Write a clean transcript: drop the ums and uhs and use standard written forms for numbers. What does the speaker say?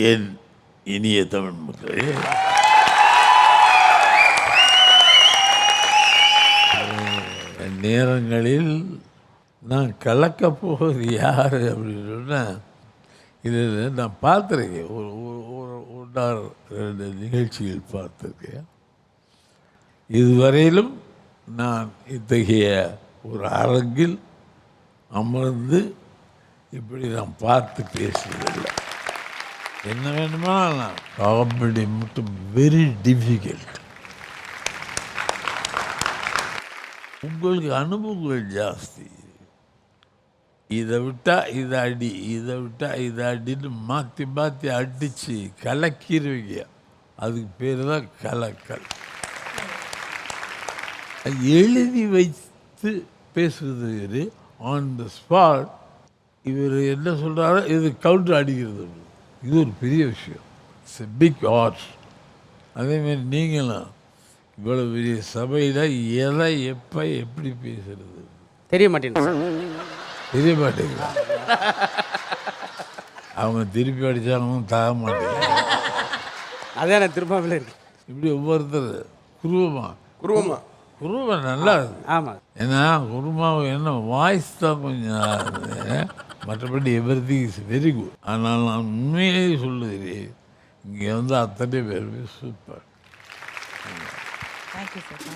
என் இனிய தமிழ் மக்களே, நேரங்களில் நான் கலக்கப் போவது யார் அப்படின்னு சொன்னால், இதில் நான் பார்த்துருக்கேன். ஒன்றார் ரெண்டு நிகழ்ச்சிகள் பார்த்துருக்கேன். இதுவரையிலும் நான் இத்தகைய ஒரு அரங்கில் அமர்ந்து இப்படி நான் பார்த்து பேசுவதில்லை. என்ன வேணுமா நான் காமெடி மட்டும் வெரி டிஃபிகல்ட். உங்களுக்கு அனுபவங்கள் ஜாஸ்தி. இதை விட்டால் இதை அடி, இதை விட்டால் இதை அடின்னு மாற்றி மாற்றி அடித்து கலக்கிடுவீங்க. அதுக்கு பேர் தான் கலக்கல். எழுதி வைத்து பேசுகிறது ஆன் த ஸ்பாட். இவர் என்ன சொல்கிறாரோ இது கவுண்டர் அடிக்கிறது. இது ஒரு பெரிய விஷயம். It's a big art. அதேமாதிரி நீங்களும் இவ்வளோ பெரிய சபையில் எதை எப்போ எப்படி பேசுறது தெரிய மாட்டேங்குது. தெரிய மாட்டேங்குது. அவங்க திருப்பி அடித்தாலும் தாக மாட்டேங்குது. அதான் நான் திருப்பாவில் இருக்கு. இப்படி ஒவ்வொருத்தர் குருவமா நல்லா இருக்கு. ஆமாம், ஏன்னா குருமாவை என்ன வாய்ஸ் தான் கொஞ்சம் நல்லா இருக்குது. மற்றபடி எவ்ரிதிங் இஸ் வெரி குட். ஆனால் நான் உண்மையிலேயே சொல்லுகிறேன், இங்கே வந்து அத்தனை பேருமே சூப்பர். Thank you sir.